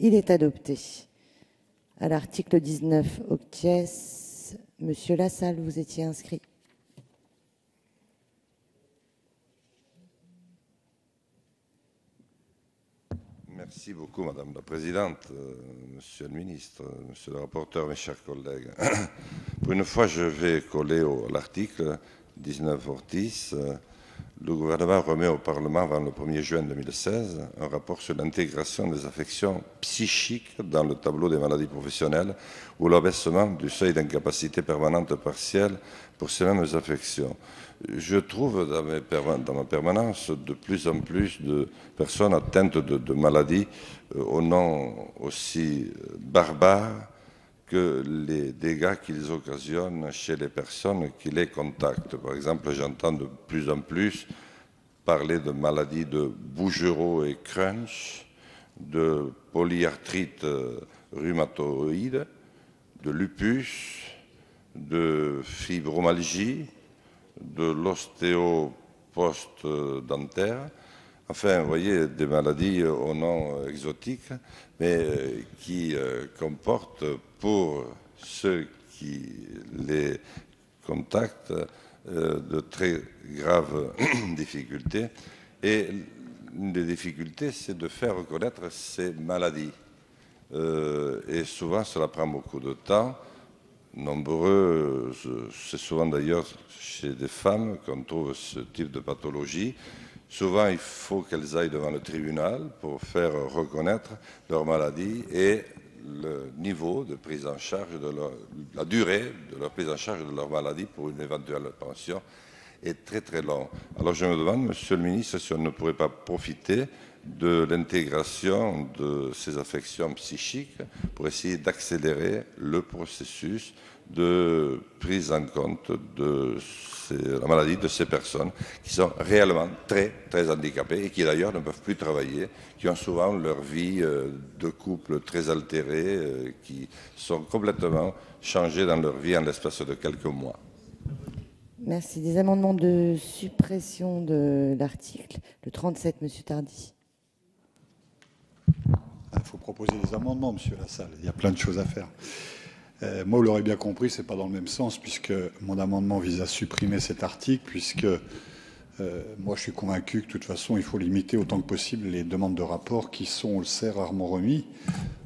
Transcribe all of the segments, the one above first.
Il est adopté. À l'article 19, octies, Monsieur Lassalle, vous étiez inscrit. Merci beaucoup, Madame la Présidente, Monsieur le Ministre, Monsieur le rapporteur, mes chers collègues. Pour une fois, je vais coller à l'article 19 ortis. Le gouvernement remet au Parlement avant le 1er juin 2016 un rapport sur l'intégration des affections psychiques dans le tableau des maladies professionnelles ou l'abaissement du seuil d'incapacité permanente partielle pour ces mêmes affections. Je trouve dans ma permanence de plus en plus de personnes atteintes de maladies au nom aussi barbare que les dégâts qu'ils occasionnent chez les personnes qui les contactent. Par exemple, j'entends de plus en plus parler de maladies de Bouguereau et Crunch, de polyarthrite rhumatoïde, de lupus, de fibromyalgie, de l'ostéo post-dentaire. Enfin, vous voyez, des maladies au nom exotique, mais qui comportent pour ceux qui les contactent de très graves difficultés. Et une des difficultés, c'est de faire reconnaître ces maladies. Et souvent, cela prend beaucoup de temps. Nombreux, c'est souvent d'ailleurs chez des femmes qu'on trouve ce type de pathologie. Souvent, il faut qu'elles aillent devant le tribunal pour faire reconnaître leur maladie et le niveau de prise en charge, la durée de leur prise en charge de leur maladie pour une éventuelle pension est très très long. Alors je me demande, Monsieur le Ministre, si on ne pourrait pas profiter de l'intégration de ces affections psychiques pour essayer d'accélérer le processus de prise en compte de la maladie de ces personnes qui sont réellement très, très handicapées et qui d'ailleurs ne peuvent plus travailler, qui ont souvent leur vie de couple très altérée, qui sont complètement changées dans leur vie en l'espace de quelques mois. Merci. Des amendements de suppression de l'article. Le 37, Monsieur Tardy. Il faut proposer des amendements, Monsieur Lassalle. Il y a plein de choses à faire. Moi, vous l'aurez bien compris, ce n'est pas dans le même sens, puisque mon amendement vise à supprimer cet article, puisque moi, je suis convaincu que, de toute façon, il faut limiter autant que possible les demandes de rapport qui sont, on le sait, rarement remis.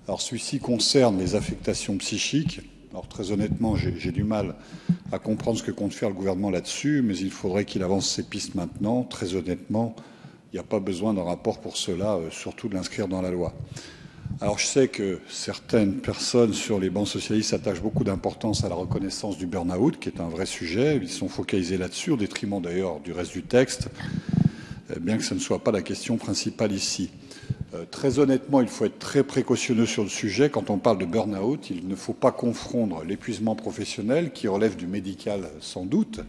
Alors, celui-ci concerne les affectations psychiques. Alors, très honnêtement, j'ai du mal à comprendre ce que compte faire le gouvernement là-dessus, mais il faudrait qu'il avance ses pistes maintenant. Très honnêtement, il n'y a pas besoin d'un rapport pour cela, surtout de l'inscrire dans la loi. Alors je sais que certaines personnes sur les bancs socialistes attachent beaucoup d'importance à la reconnaissance du burn-out, qui est un vrai sujet. Ils sont focalisés là-dessus, au détriment d'ailleurs du reste du texte, bien que ce ne soit pas la question principale ici. Très honnêtement, il faut être très précautionneux sur le sujet. Quand on parle de burn-out, il ne faut pas confondre l'épuisement professionnel, qui relève du médical sans doute,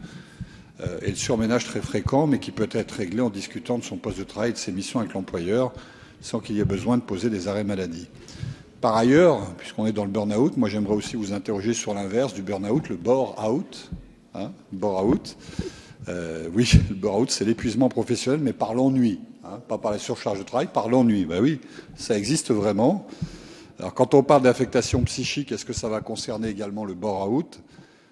et le surménage très fréquent, mais qui peut être réglé en discutant de son poste de travail et de ses missions avec l'employeur, sans qu'il y ait besoin de poser des arrêts maladie. Par ailleurs, puisqu'on est dans le burn-out, moi j'aimerais aussi vous interroger sur l'inverse du burn-out, le bore-out. Bore-out. Oui, le bore-out, c'est l'épuisement professionnel, mais par l'ennui. Pas par la surcharge de travail, par l'ennui. Ben oui, ça existe vraiment. Alors quand on parle d'affectation psychique, est-ce que ça va concerner également le bore-out ?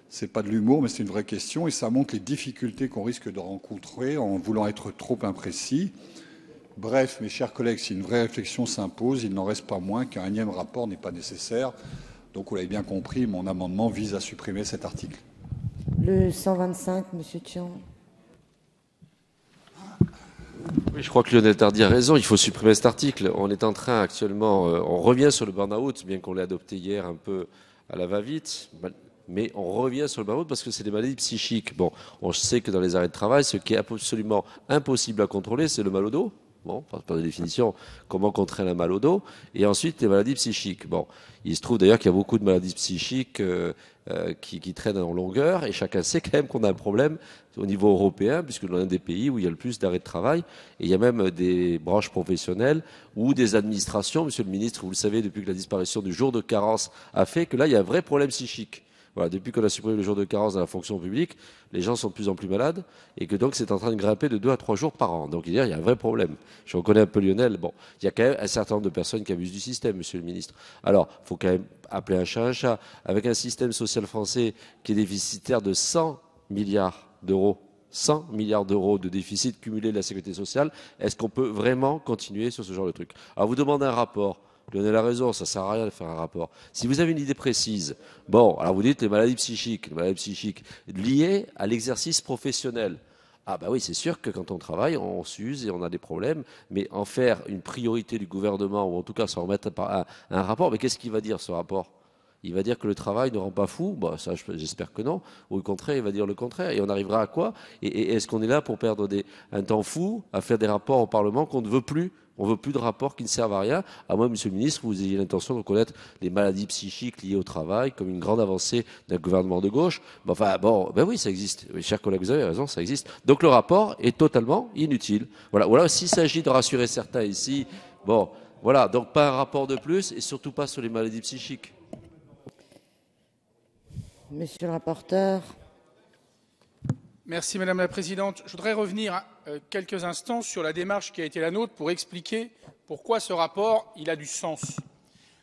C'est pas de l'humour, mais c'est une vraie question, et ça montre les difficultés qu'on risque de rencontrer en voulant être trop imprécis. Bref, mes chers collègues, si une vraie réflexion s'impose, il n'en reste pas moins qu'un énième rapport n'est pas nécessaire. Donc, vous l'avez bien compris, mon amendement vise à supprimer cet article. Le 125, Monsieur Tian. Oui, je crois que Lionel Tardy a raison, il faut supprimer cet article. On est en train actuellement, on revient sur le burn-out, bien qu'on l'ait adopté hier un peu à la va-vite, mais on revient sur le burn-out parce que c'est des maladies psychiques. Bon, on sait que dans les arrêts de travail, ce qui est absolument impossible à contrôler, c'est le mal au dos. Bon, par définition, comment contraindre un mal au dos, et ensuite les maladies psychiques. Bon, il se trouve d'ailleurs qu'il y a beaucoup de maladies psychiques qui traînent en longueur, et chacun sait quand même qu'on a un problème au niveau européen, puisque l'on est un des pays où il y a le plus d'arrêts de travail, et il y a même des branches professionnelles ou des administrations, Monsieur le Ministre, vous le savez, depuis que la disparition du jour de carence a fait que là, il y a un vrai problème psychique. Voilà, depuis qu'on a supprimé le jour de carence dans la fonction publique, les gens sont de plus en plus malades et que donc c'est en train de grimper de 2 à 3 jours par an. Donc il y a un vrai problème. Je reconnais un peu Lionel. Bon, il y a quand même un certain nombre de personnes qui abusent du système, monsieur le ministre. Alors, il faut quand même appeler un chat un chat. Avec un système social français qui est déficitaire de 100 milliards d'euros, 100 milliards d'euros de déficit cumulé de la sécurité sociale, est-ce qu'on peut vraiment continuer sur ce genre de truc? Alors vous demandez un rapport. Lionel a raison, ça ne sert à rien de faire un rapport. Si vous avez une idée précise, bon, alors vous dites les maladies psychiques liées à l'exercice professionnel. Ah bah oui, c'est sûr que quand on travaille, on s'use et on a des problèmes, mais en faire une priorité du gouvernement, ou en tout cas s'en remettre à un rapport, mais qu'est-ce qu'il va dire ce rapport? Il va dire que le travail ne rend pas fou, bah, ça j'espère que non, ou au contraire, il va dire le contraire, et on arrivera à quoi? Et est-ce qu'on est là pour perdre un temps fou à faire des rapports au Parlement qu'on ne veut plus? On ne veut plus de rapports qui ne servent à rien, à moins, Monsieur le Ministre, vous ayez l'intention de reconnaître les maladies psychiques liées au travail comme une grande avancée d'un gouvernement de gauche. Enfin, bon, ben oui, ça existe. Oui, chers collègues, vous avez raison, ça existe. Donc le rapport est totalement inutile. Voilà. Ou alors, s'il s'agit de rassurer certains ici, bon, voilà, donc pas un rapport de plus et surtout pas sur les maladies psychiques. Monsieur le rapporteur. Merci Madame la Présidente. Je voudrais revenir quelques instants sur la démarche qui a été la nôtre pour expliquer pourquoi ce rapport il a du sens.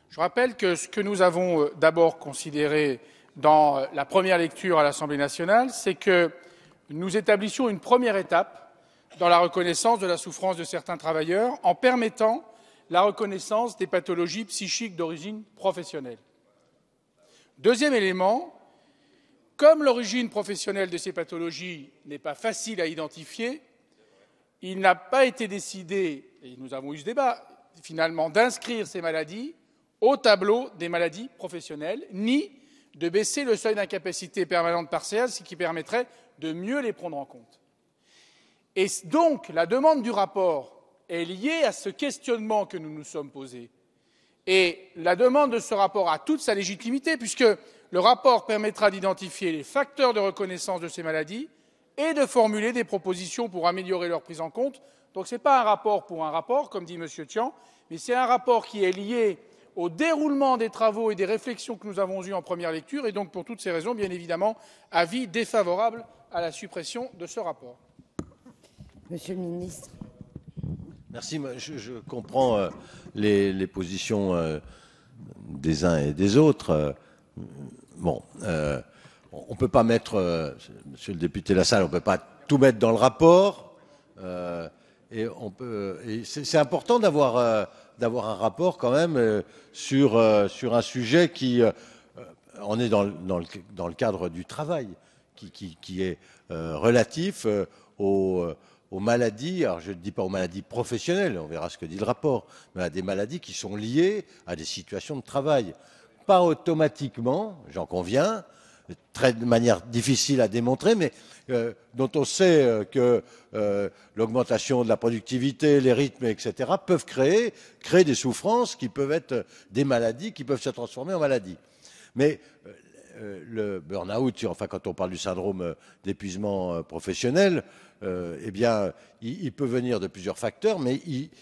Je rappelle que ce que nous avons d'abord considéré dans la première lecture à l'Assemblée nationale, c'est que nous établissions une première étape dans la reconnaissance de la souffrance de certains travailleurs en permettant la reconnaissance des pathologies psychiques d'origine professionnelle. Deuxième élément, comme l'origine professionnelle de ces pathologies n'est pas facile à identifier, il n'a pas été décidé, et nous avons eu ce débat, finalement, d'inscrire ces maladies au tableau des maladies professionnelles, ni de baisser le seuil d'incapacité permanente partielle, ce qui permettrait de mieux les prendre en compte. Et donc, la demande du rapport est liée à ce questionnement que nous nous sommes posés. Et la demande de ce rapport a toute sa légitimité, puisque le rapport permettra d'identifier les facteurs de reconnaissance de ces maladies et de formuler des propositions pour améliorer leur prise en compte. Donc ce n'est pas un rapport pour un rapport, comme dit M. Tian, mais c'est un rapport qui est lié au déroulement des travaux et des réflexions que nous avons eues en première lecture. Et donc, pour toutes ces raisons, bien évidemment, avis défavorable à la suppression de ce rapport. Monsieur le ministre. Merci. Je comprends les positions des uns et des autres. Bon, on ne peut pas mettre, monsieur le député Lassalle, on ne peut pas tout mettre dans le rapport. Et c'est important d'avoir un rapport quand même sur un sujet qui, on est dans le cadre du travail, qui est relatif aux maladies, alors je ne dis pas aux maladies professionnelles, on verra ce que dit le rapport, mais à des maladies qui sont liées à des situations de travail. Pas automatiquement, j'en conviens, de manière difficile à démontrer, mais dont on sait que l'augmentation de la productivité, les rythmes, etc., peuvent créer des souffrances qui peuvent être des maladies, qui peuvent se transformer en maladies. Mais le burn-out, enfin quand on parle du syndrome d'épuisement professionnel, eh bien, il peut venir de plusieurs facteurs, mais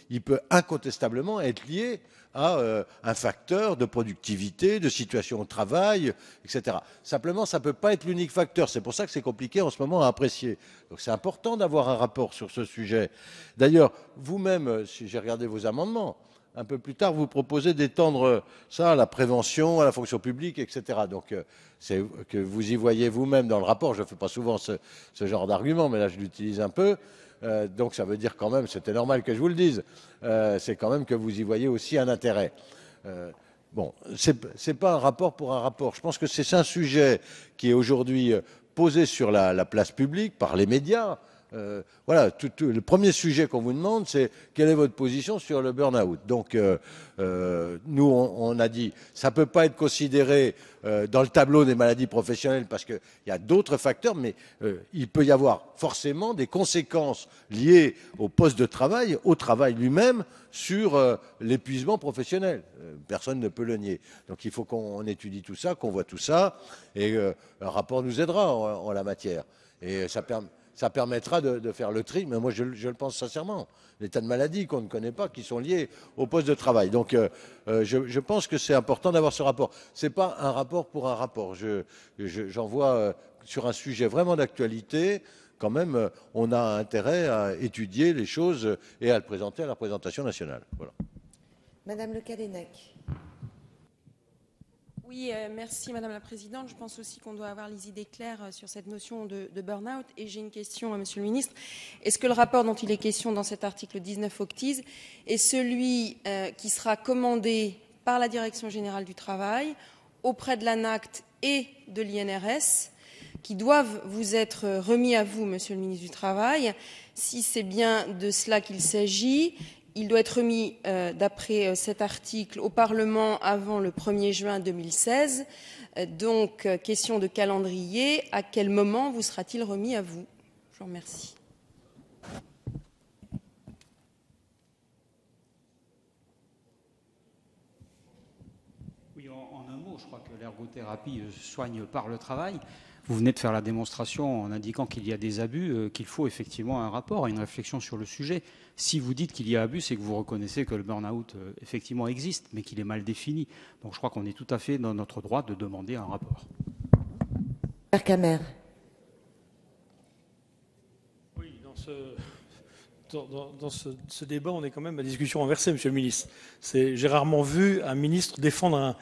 il peut incontestablement être lié à un facteur de productivité, de situation au travail, etc. Simplement, ça ne peut pas être l'unique facteur. C'est pour ça que c'est compliqué en ce moment à apprécier. Donc c'est important d'avoir un rapport sur ce sujet. D'ailleurs, vous-même, si j'ai regardé vos amendements, un peu plus tard, vous proposez d'étendre ça à la prévention, à la fonction publique, etc. Donc, c'est que vous y voyez vous-même dans le rapport. Je ne fais pas souvent ce genre d'argument, mais là, je l'utilise un peu. Donc, ça veut dire quand même, c'était normal que je vous le dise, c'est quand même que vous y voyez aussi un intérêt. Bon, c'est pas un rapport pour un rapport. Je pense que c'est un sujet qui est aujourd'hui posé sur la place publique par les médias. Voilà, le premier sujet qu'on vous demande, c'est quelle est votre position sur le burn-out. Donc, nous, on a dit, ça ne peut pas être considéré dans le tableau des maladies professionnelles parce qu'il y a d'autres facteurs, mais il peut y avoir forcément des conséquences liées au poste de travail, au travail lui-même, sur l'épuisement professionnel. Personne ne peut le nier. Donc, il faut qu'on étudie tout ça, qu'on voit tout ça, et un rapport nous aidera en la matière. Et ça ça permettra de faire le tri, mais moi je le pense sincèrement. Les tas de maladies qu'on ne connaît pas, qui sont liées au poste de travail. Donc je pense que c'est important d'avoir ce rapport. Ce n'est pas un rapport pour un rapport. J'en vois sur un sujet vraiment d'actualité, quand même, on a intérêt à étudier les choses et à le présenter à la représentation nationale. Voilà. Madame Le Callennec. Oui, merci Madame la Présidente. Je pense aussi qu'on doit avoir les idées claires sur cette notion de burn-out. Et j'ai une question à Monsieur le Ministre. Est-ce que le rapport dont il est question dans cet article 19 octise est celui qui sera commandé par la Direction générale du travail auprès de l'ANACT et de l'INRS, qui doivent vous être remis à vous, Monsieur le Ministre du Travail? Si c'est bien de cela qu'il s'agit, il doit être remis, d'après cet article, au Parlement avant le 1er juin 2016. Donc, question de calendrier, à quel moment vous sera-t-il remis à vous? Je vous remercie. Oui, en un mot, je crois que l'ergothérapie soigne par le travail. Vous venez de faire la démonstration en indiquant qu'il y a des abus, qu'il faut effectivement un rapport et une réflexion sur le sujet. Si vous dites qu'il y a abus, c'est que vous reconnaissez que le burn-out effectivement existe, mais qu'il est mal défini. Donc je crois qu'on est tout à fait dans notre droit de demander un rapport. Pierre Camer. Oui, dans ce débat, on est quand même à discussion inversée, Monsieur le Ministre. J'ai rarement vu un ministre défendre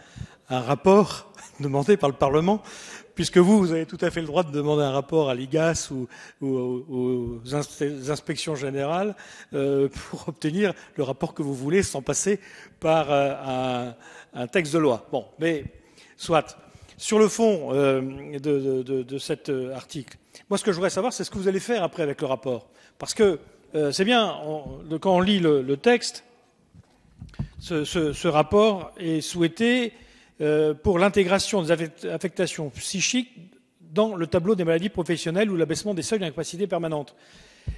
un rapport demandé par le Parlement, puisque vous avez tout à fait le droit de demander un rapport à l'IGAS ou aux inspections générales pour obtenir le rapport que vous voulez sans passer par un texte de loi. Bon, mais soit. Sur le fond de cet article, moi ce que je voudrais savoir, c'est ce que vous allez faire après avec le rapport. Parce que c'est bien, quand on lit le texte, ce rapport est souhaité pour l'intégration des affectations psychiques dans le tableau des maladies professionnelles ou l'abaissement des seuils d'incapacité permanente.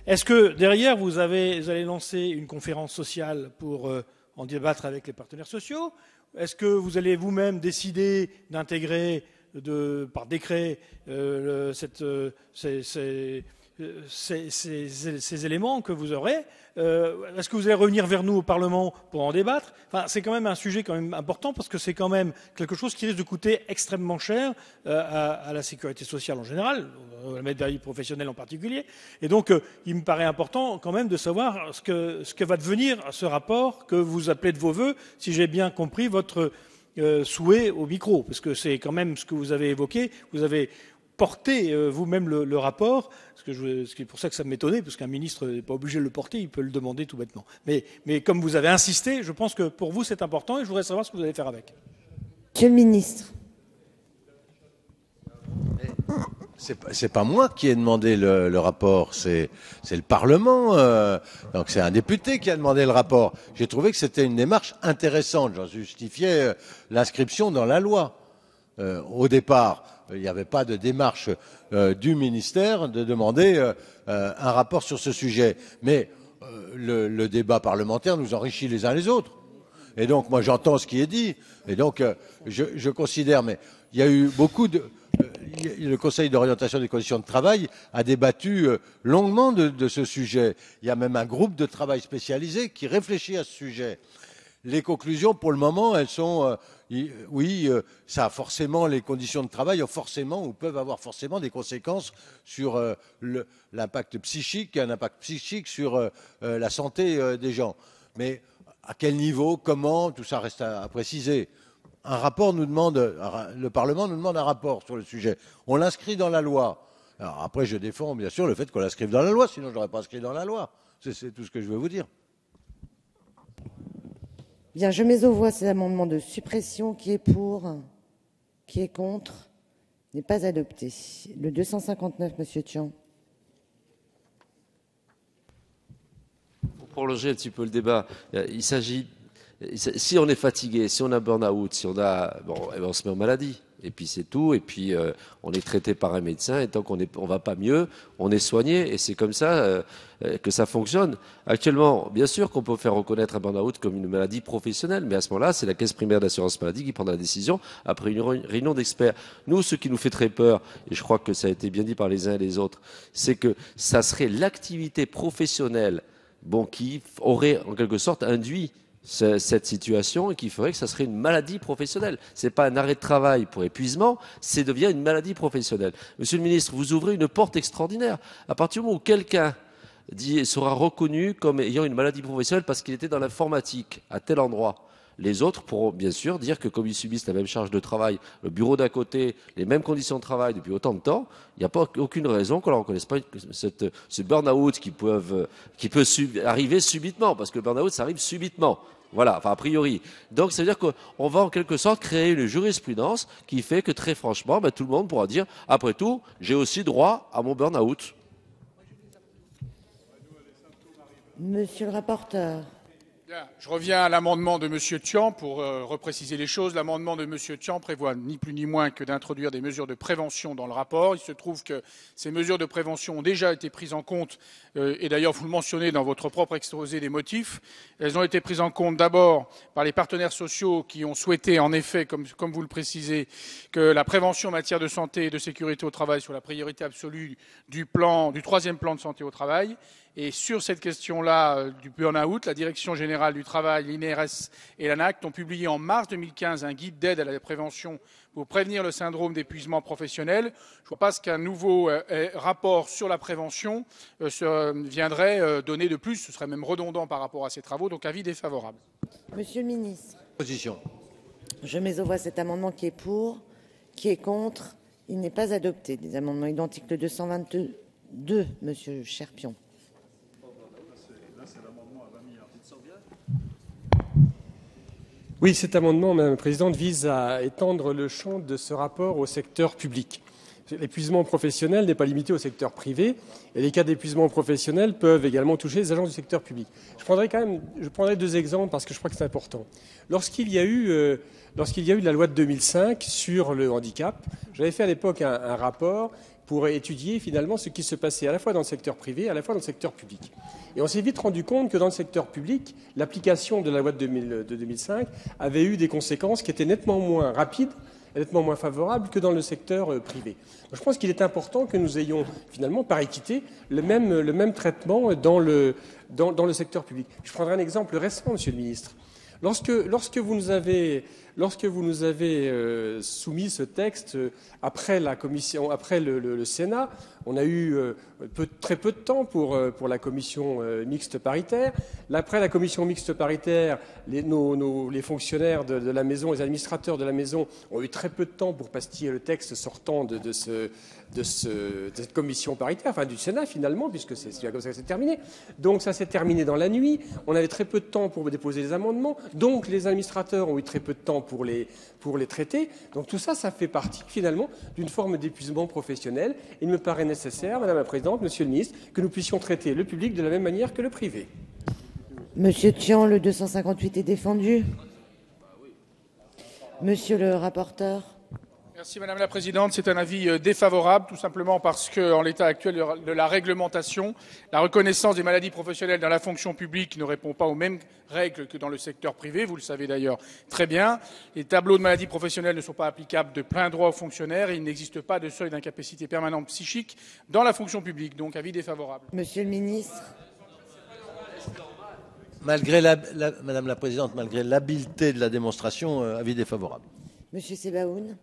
Est-ce que derrière, vous allez lancer une conférence sociale pour en débattre avec les partenaires sociaux? Est-ce que vous allez vous-même décider d'intégrer par décret ces éléments que vous aurez? Est-ce que vous allez revenir vers nous au Parlement pour en débattre? Enfin, c'est quand même un sujet quand même important parce que c'est quand même quelque chose qui risque de coûter extrêmement cher à la sécurité sociale en général, à la maladie professionnelle en particulier. Et donc, il me paraît important quand même de savoir ce que va devenir ce rapport que vous appelez de vos vœux, si j'ai bien compris votre souhait au micro, parce que c'est quand même ce que vous avez évoqué. Vous avez porté vous-même le rapport, c'est pour ça que ça m'étonnait, parce qu'un ministre n'est pas obligé de le porter, il peut le demander tout bêtement. Mais comme vous avez insisté, je pense que pour vous c'est important et je voudrais savoir ce que vous allez faire avec. Monsieur le ministre. C'est pas moi qui ai demandé le rapport, c'est le Parlement. Donc c'est un député qui a demandé le rapport. J'ai trouvé que c'était une démarche intéressante. J'en justifiais l'inscription dans la loi. Au départ, il n'y avait pas de démarche du ministère de demander un rapport sur ce sujet. Mais le débat parlementaire nous enrichit les uns les autres. Et donc, moi, j'entends ce qui est dit. Et donc, je considère, mais il y a eu beaucoup de... le Conseil d'orientation des conditions de travail a débattu longuement de ce sujet. Il y a même un groupe de travail spécialisé qui réfléchit à ce sujet. Les conclusions, pour le moment, elles sont... oui, ça a forcément, les conditions de travail ont forcément ou peuvent avoir forcément des conséquences sur l'impact psychique, un impact psychique sur la santé des gens. Mais à quel niveau, comment, tout ça reste à préciser. Un rapport nous demande, le Parlement nous demande un rapport sur le sujet. On l'inscrit dans la loi. Alors après, je défends bien sûr le fait qu'on l'inscrive dans la loi, sinon je n'aurais pas inscrit dans la loi. C'est tout ce que je veux vous dire. Bien, je mets aux voix ces amendements de suppression. Qui est pour? Qui est contre? N'est pas adopté. Le 259, Monsieur Tian. Pour prolonger un petit peu le débat, si on est fatigué, si on a burn-out, si on a... Bon, on se met en maladie. Et puis c'est tout. Et puis on est traité par un médecin. Et tant qu'on va pas mieux, on est soigné. Et c'est comme ça que ça fonctionne. Actuellement, bien sûr qu'on peut faire reconnaître un burn-out comme une maladie professionnelle. Mais à ce moment-là, c'est la Caisse primaire d'assurance maladie qui prendra la décision après une réunion d'experts. Nous, ce qui nous fait très peur, et je crois que ça a été bien dit par les uns et les autres, c'est que ça serait l'activité professionnelle qui aurait en quelque sorte induit cette situation et qui ferait que ça serait une maladie professionnelle. Ce n'est pas un arrêt de travail pour épuisement, c'est devient une maladie professionnelle. Monsieur le ministre, vous ouvrez une porte extraordinaire. À partir du moment où quelqu'un sera reconnu comme ayant une maladie professionnelle parce qu'il était dans l'informatique à tel endroit, les autres pourront bien sûr dire que comme ils subissent la même charge de travail, le bureau d'à côté, les mêmes conditions de travail depuis autant de temps, il n'y a pas aucune raison qu'on ne leur reconnaisse pas ce burn-out qui peut arriver subitement, parce que le burn-out, ça arrive subitement. Voilà, enfin a priori. Donc ça veut dire qu'on va en quelque sorte créer une jurisprudence qui fait que très franchement, tout le monde pourra dire, après tout, j'ai aussi droit à mon burn-out. Monsieur le rapporteur. Bien, je reviens à l'amendement de M. Thiam pour repréciser les choses. L'amendement de M. Thiam prévoit ni plus ni moins que d'introduire des mesures de prévention dans le rapport. Il se trouve que ces mesures de prévention ont déjà été prises en compte, et d'ailleurs vous le mentionnez dans votre propre exposé des motifs. Elles ont été prises en compte d'abord par les partenaires sociaux qui ont souhaité, en effet, comme vous le précisez, que la prévention en matière de santé et de sécurité au travail soit la priorité absolue du troisième plan de santé au travail. Et sur cette question-là du burn-out, la Direction générale du travail, l'INRS et l'ANACT ont publié en mars 2015 un guide d'aide à la prévention pour prévenir le syndrome d'épuisement professionnel. Je ne vois pas ce qu'un nouveau rapport sur la prévention viendrait donner de plus. Ce serait même redondant par rapport à ces travaux, donc avis défavorable. Monsieur le ministre. Position. Je mets aux voix cet amendement qui est pour, qui est contre. Il n'est pas adopté. Des amendements identiques, le 222, monsieur Cherpion. Oui, cet amendement, Madame la Présidente, vise à étendre le champ de ce rapport au secteur public. L'épuisement professionnel n'est pas limité au secteur privé, et les cas d'épuisement professionnel peuvent également toucher les agents du secteur public. Je prendrai deux exemples parce que je crois que c'est important. Lorsqu'il y a eu la loi de 2005 sur le handicap, j'avais fait à l'époque un rapport pour étudier finalement ce qui se passait à la fois dans le secteur privé et à la fois dans le secteur public. Et on s'est vite rendu compte que dans le secteur public, l'application de la loi de 2005 avait eu des conséquences qui étaient nettement moins rapides et nettement moins favorables que dans le secteur privé. Donc je pense qu'il est important que nous ayons finalement, par équité, le même traitement dans le secteur public. Je prendrai un exemple récent, Monsieur le Ministre. Lorsque vous nous avez soumis ce texte après la commission, après le Sénat, on a eu très peu de temps pour la commission mixte paritaire. Après la commission mixte paritaire, les fonctionnaires de la maison, les administrateurs de la maison ont eu très peu de temps pour pastiller le texte sortant de cette commission paritaire, enfin du Sénat finalement, puisque c'est comme ça que c'est terminé. Donc ça s'est terminé dans la nuit. On avait très peu de temps pour déposer les amendements. Donc les administrateurs ont eu très peu de temps pour les traiter. Donc tout ça, ça fait partie finalement d'une forme d'épuisement professionnel. Il me paraît nécessaire, Madame la Présidente, Monsieur le Ministre, que nous puissions traiter le public de la même manière que le privé. Monsieur Thiam, le 258 est défendu. Monsieur le rapporteur. Merci Madame la Présidente. C'est un avis défavorable, tout simplement parce qu'en l'état actuel de la réglementation, la reconnaissance des maladies professionnelles dans la fonction publique ne répond pas aux mêmes règles que dans le secteur privé. Vous le savez d'ailleurs très bien. Les tableaux de maladies professionnelles ne sont pas applicables de plein droit aux fonctionnaires et il n'existe pas de seuil d'incapacité permanente psychique dans la fonction publique. Donc avis défavorable. Monsieur le ministre. Madame la Présidente, malgré l'habileté de la démonstration, avis défavorable. Monsieur Sebaoun.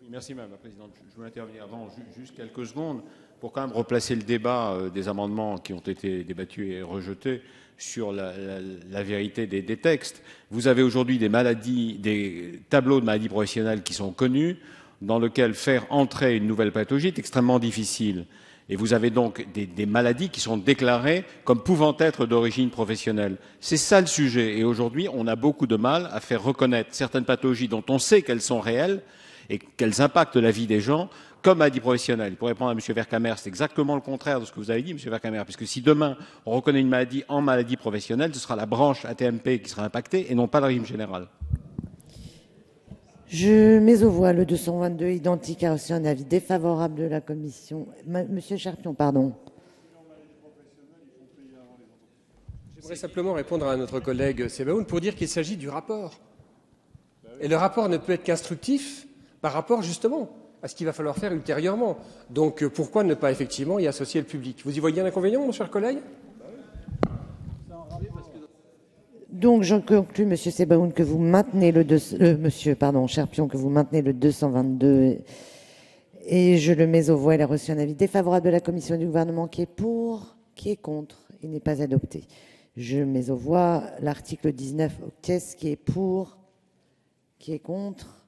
Merci Madame la Présidente. Je voulais intervenir avant juste quelques secondes pour quand même replacer le débat des amendements qui ont été débattus et rejetés sur la vérité des textes. Vous avez aujourd'hui des tableaux de maladies professionnelles qui sont connus, dans lesquels faire entrer une nouvelle pathologie est extrêmement difficile. Et vous avez donc des maladies qui sont déclarées comme pouvant être d'origine professionnelle. C'est ça le sujet. Et aujourd'hui, on a beaucoup de mal à faire reconnaître certaines pathologies dont on sait qu'elles sont réelles et qu'elles impactent la vie des gens comme maladie professionnelle. Pour répondre à M. Vercamer, c'est exactement le contraire de ce que vous avez dit, M. Vercamer, puisque si demain on reconnaît une maladie en maladie professionnelle, ce sera la branche AT-MP qui sera impactée et non pas le régime général. Je mets aux voix le 222 identique, a reçu un avis défavorable de la commission. Monsieur Cherpion, pardon. J'aimerais simplement répondre à notre collègue Sebaoun pour dire qu'il s'agit du rapport. Et le rapport ne peut être qu'instructif par rapport justement à ce qu'il va falloir faire ultérieurement. Donc pourquoi ne pas effectivement y associer le public? Vous y voyez un inconvénient, mon cher collègue? Donc, je conclus, Monsieur Sebaoun, que vous maintenez Monsieur Cherpion, que vous maintenez le 222, et je le mets aux voix. Il a reçu un avis défavorable de la commission et du gouvernement qui est pour, qui est contre. Il n'est pas adopté. Je mets aux voix l'article 19 octes qui est pour, qui est contre.